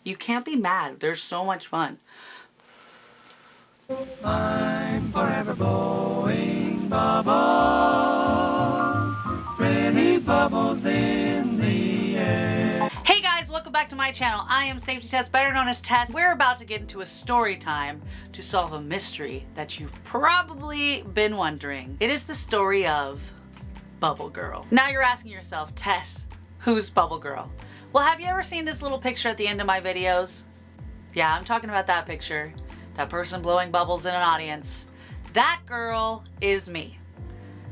You can't be mad. They're so much fun. I'm forever blowing bubbles, pretty bubbles in the air. Hey guys, welcome back to my channel. I am safetytess, better known as Tess. We're about to get into a story time to solve a mystery that you've probably been wondering. It is the story of Bubble Girl. Now you're asking yourself, Tess, who's Bubble Girl? Well, have you ever seen this little picture at the end of my videos? Yeah, I'm talking about that picture. That person blowing bubbles in an audience. That girl is me.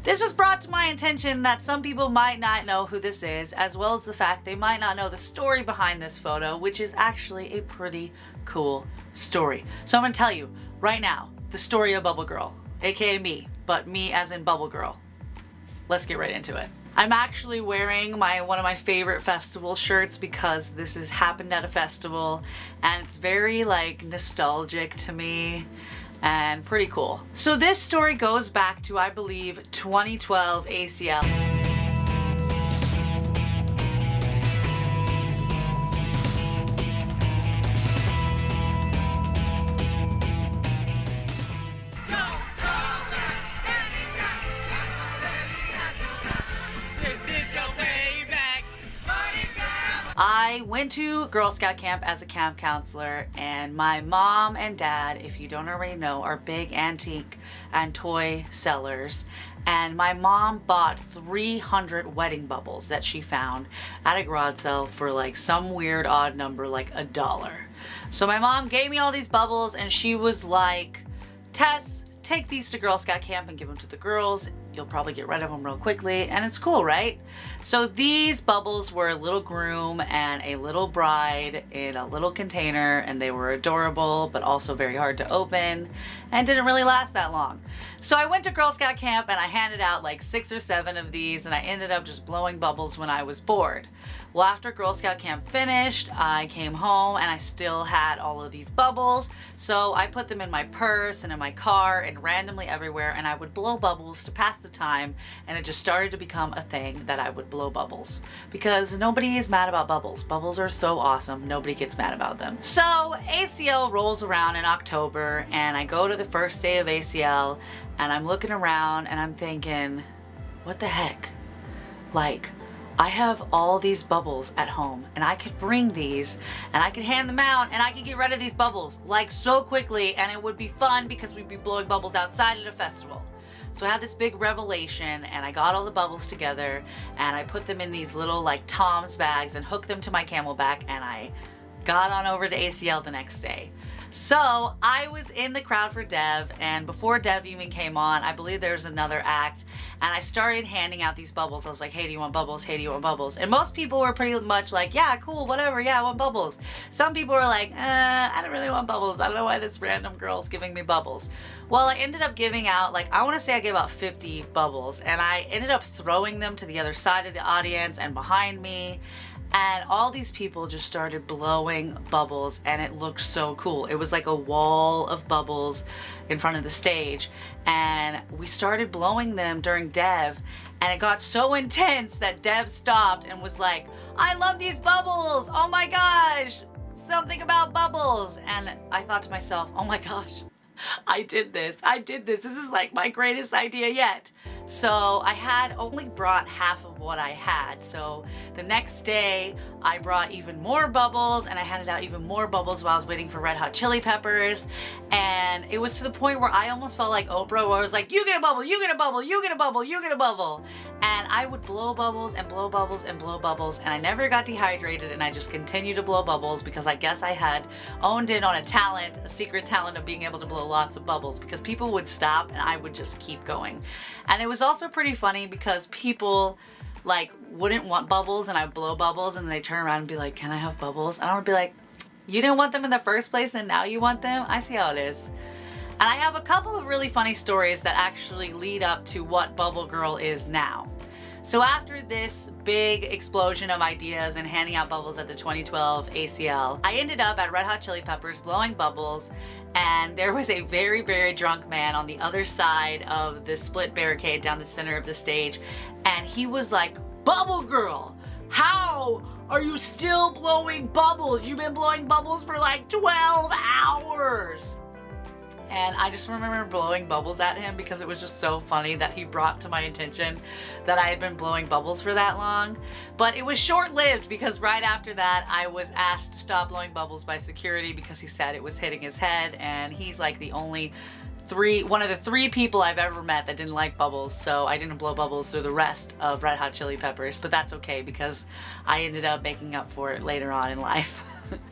This was brought to my attention that some people might not know who this is, as well as the fact they might not know the story behind this photo, which is actually a pretty cool story. So I'm gonna tell you right now, the story of Bubble Girl, aka me, but me as in Bubble Girl. Let's get right into it. I'm actually wearing one of my favorite festival shirts because this has happened at a festival and it's very like nostalgic to me and pretty cool. So this story goes back to, I believe, 2012 ACL. I went to Girl Scout camp as a camp counselor, and my mom and dad, if you don't already know, are big antique and toy sellers. And my mom bought 300 wedding bubbles that she found at a garage sale for like some weird odd number, like $1. So my mom gave me all these bubbles and she was like, Tess, take these to Girl Scout camp and give them to the girls. You'll probably get rid of them real quickly and it's cool, right? So these bubbles were a little groom and a little bride in a little container, and they were adorable but also very hard to open and didn't really last that long. So I went to Girl Scout camp and I handed out like 6 or 7 of these, and I ended up just blowing bubbles when I was bored. Well, after Girl Scout camp finished, I came home and I still had all of these bubbles. So I put them in my purse and in my car and randomly everywhere, and I would blow bubbles to pass the time, and it just started to become a thing that I would blow bubbles because nobody is mad about bubbles. Bubbles are so awesome. Nobody gets mad about them. So ACL rolls around in October and I go to the first day of ACL and I'm looking around and I'm thinking, what the heck? Like, I have all these bubbles at home and I could bring these and I could hand them out and I could get rid of these bubbles like so quickly, and it would be fun because we'd be blowing bubbles outside at a festival. So I had this big revelation and I got all the bubbles together and I put them in these little like Tom's bags and hooked them to my camelback, and I got on over to ACL the next day. So I was in the crowd for Dev, and before Dev even came on, I believe there's another act, and I started handing out these bubbles. I was like, hey, do you want bubbles? Hey, do you want bubbles? And most people were pretty much like, yeah, cool, whatever, yeah, I want bubbles. Some people were like, I don't really want bubbles. I don't know why this random girl's giving me bubbles. Well, I ended up giving out, like, I want to say I gave out 50 bubbles, and I ended up throwing them to the other side of the audience and behind me. And all these people just started blowing bubbles, and it looked so cool. It was like a wall of bubbles in front of the stage, and we started blowing them during Dev, and it got so intense that Dev stopped and was like, I love these bubbles, oh my gosh, something about bubbles. And I thought to myself, oh my gosh, I did this, this is like my greatest idea yet. So I had only brought half of what I had. So the next day I brought even more bubbles, and I handed out even more bubbles while I was waiting for Red Hot Chili Peppers. And it was to the point where I almost felt like Oprah, where I was like, you get a bubble, you get a bubble, you get a bubble, you get a bubble. And I would blow bubbles and blow bubbles and blow bubbles, and I never got dehydrated, and I just continued to blow bubbles because I guess I had owned in on a talent, a secret talent of being able to blow lots of bubbles, because people would stop and I would just keep going. And it was also pretty funny because people like wouldn't want bubbles and I'd blow bubbles, and they turn around and be like, can I have bubbles? And I would be like, you didn't want them in the first place and now you want them? I see how it is. And I have a couple of really funny stories that actually lead up to what Bubble Girl is now. So after this big explosion of ideas and handing out bubbles at the 2012 ACL, I ended up at Red Hot Chili Peppers blowing bubbles, and there was a very, very drunk man on the other side of the split barricade down the center of the stage, and he was like, Bubble Girl, how are you still blowing bubbles? You've been blowing bubbles for like 12 hours. And I just remember blowing bubbles at him because it was just so funny that he brought to my attention that I had been blowing bubbles for that long. But it was short-lived because right after that I was asked to stop blowing bubbles by security because he said it was hitting his head, and he's like the only one of the 3 people I've ever met that didn't like bubbles, so I didn't blow bubbles through the rest of Red Hot Chili Peppers, but that's okay because I ended up making up for it later on in life.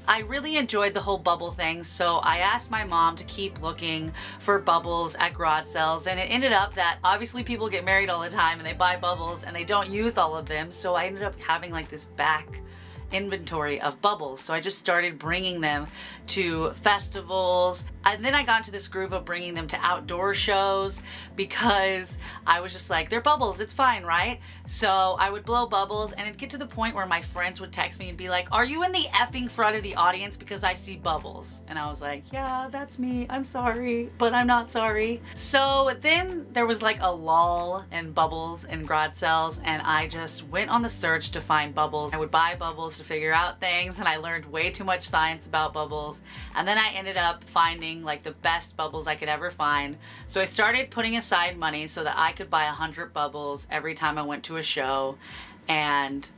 I really enjoyed the whole bubble thing, so I asked my mom to keep looking for bubbles at garage sales, and it ended up that obviously people get married all the time and they buy bubbles and they don't use all of them, so I ended up having like this back inventory of bubbles. So I just started bringing them to festivals, and then I got into this groove of bringing them to outdoor shows because I was just like, they're bubbles, it's fine, right? So I would blow bubbles, and it'd get to the point where my friends would text me and be like, are you in the effing front of the audience because I see bubbles? And I was like, yeah, that's me, I'm sorry, but I'm not sorry. So then there was like a lull in bubbles and garage sales, and I just went on the search to find bubbles. I would buy bubbles to figure out things, and I learned way too much science about bubbles, and then I ended up finding like the best bubbles I could ever find. So I started putting aside money so that I could buy 100 bubbles every time I went to a show and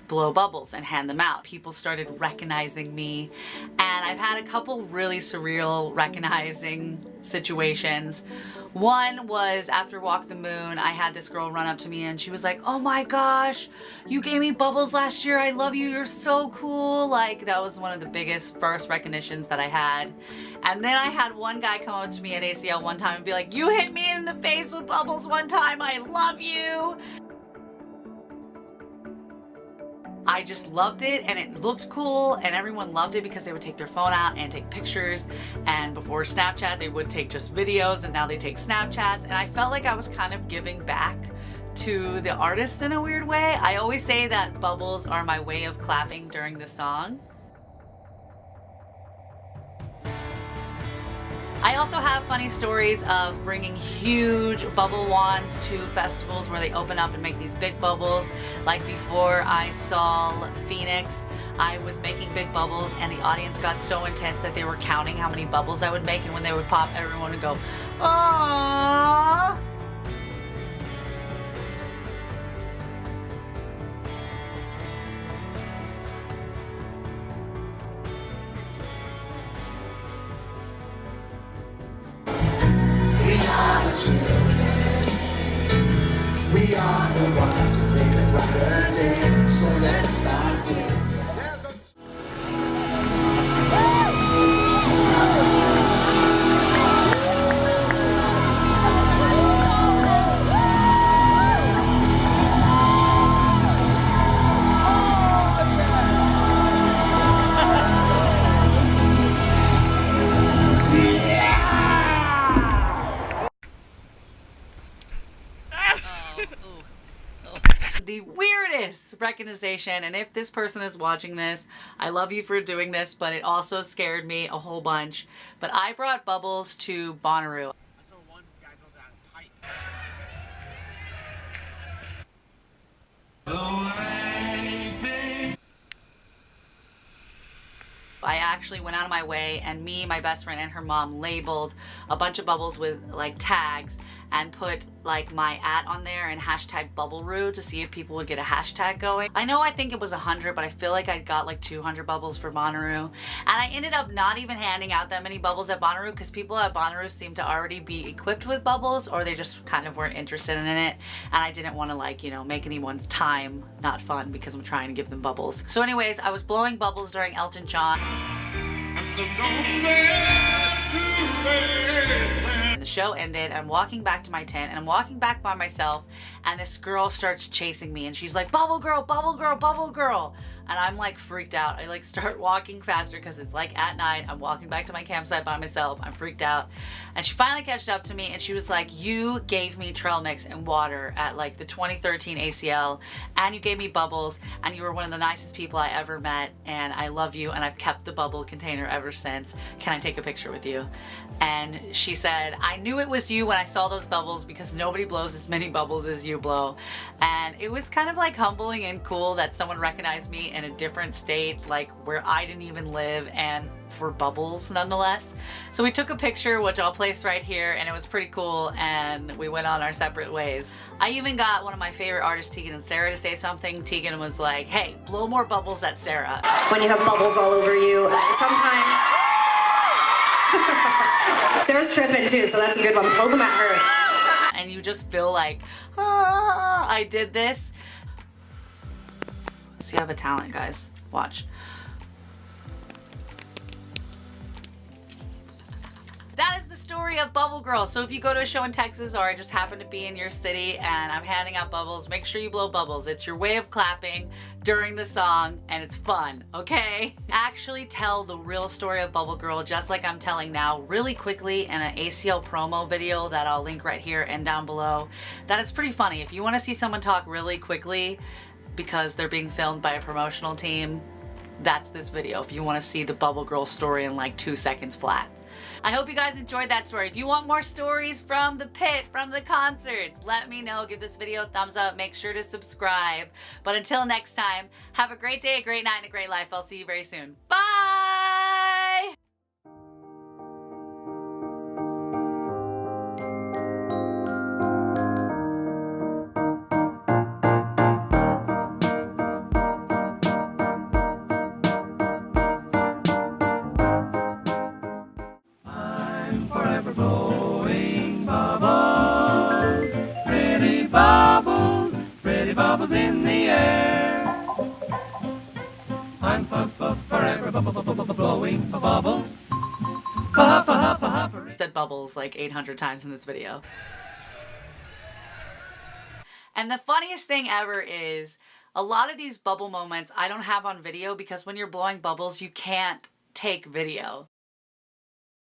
blow bubbles and hand them out. People started recognizing me, and I've had a couple really surreal recognizing situations. One was after Walk the Moon, I had this girl run up to me and she was like, oh my gosh, you gave me bubbles last year, I love you, you're so cool. Like, that was one of the biggest first recognitions that I had. And then I had one guy come up to me at ACL one time and be like, you hit me in the face with bubbles one time, I love you. I just loved it, and it looked cool, and everyone loved it because they would take their phone out and take pictures, and before Snapchat they would take just videos, and now they take Snapchats, and I felt like I was kind of giving back to the artist in a weird way. I always say that bubbles are my way of clapping during the song. I also have funny stories of bringing huge bubble wands to festivals where they open up and make these big bubbles. Like before I saw Phoenix, I was making big bubbles, and the audience got so intense that they were counting how many bubbles I would make, and when they would pop, everyone would go, "Aww." We are the ones to make a brighter day, so let's start doing it. The weirdest recognition, and if this person is watching this, I love you for doing this, but it also scared me a whole bunch. But I brought bubbles to Bonnaroo. So one guy goes out and pipe. I actually went out of my way, and me, my best friend, and her mom labeled a bunch of bubbles with like tags and put like my on there and hashtag Bubbleroo to see if people would get a hashtag going. I think it was 100, but I feel like I got like 200 bubbles for Bonnaroo. And I ended up not even handing out that many bubbles at Bonnaroo because people at Bonnaroo seemed to already be equipped with bubbles, or they just kind of weren't interested in it. And I didn't want to, like, you know, make anyone's time not fun because I'm trying to give them bubbles. So anyways, I was blowing bubbles during Elton John. The show ended, I'm walking back to my tent, and I'm walking back by myself, and this girl starts chasing me, and she's like, bubble girl, bubble girl, bubble girl. And I'm like freaked out. I like start walking faster because it's like at night. I'm walking back to my campsite by myself. I'm freaked out. And she finally catched up to me, and she was like, you gave me trail mix and water at like the 2013 ACL, and you gave me bubbles, and you were one of the nicest people I ever met, and I love you, and I've kept the bubble container ever since. Can I take a picture with you? And she said, I knew it was you when I saw those bubbles because nobody blows as many bubbles as you blow. And it was kind of like humbling and cool that someone recognized me in a different state, like where I didn't even live, and for bubbles nonetheless. So we took a picture, which I'll place right here, and it was pretty cool, and we went on our separate ways. I even got one of my favorite artists, Tegan and Sarah, to say something. Tegan was like, hey, blow more bubbles at Sarah. When you have bubbles all over you, sometimes... Sarah's tripping too, so that's a good one. Blow them at her. And you just feel like, ah, I did this. See, I have a talent, guys. Watch. That is the story of Bubble Girl. So if you go to a show in Texas, or I just happen to be in your city and I'm handing out bubbles, make sure you blow bubbles. It's your way of clapping during the song, and it's fun, okay? Actually tell the real story of Bubble Girl, just like I'm telling now, really quickly in an ACL promo video that I'll link right here and down below. That is pretty funny. If you want to see someone talk really quickly because they're being filmed by a promotional team, that's this video. If you want to see the Bubble Girl story in like 2 seconds flat. I hope you guys enjoyed that story. If you want more stories from the pit, from the concerts, let me know. Give this video a thumbs up. Make sure to subscribe. But until next time, have a great day, a great night, and a great life. I'll see you very soon. Bye! Forever blowing bubbles, pretty bubbles in the air. I'm forever blowing bubbles. Said bubbles like 800 times in this video. And the funniest thing ever is a lot of these bubble moments I don't have on video because when you're blowing bubbles, you can't take video.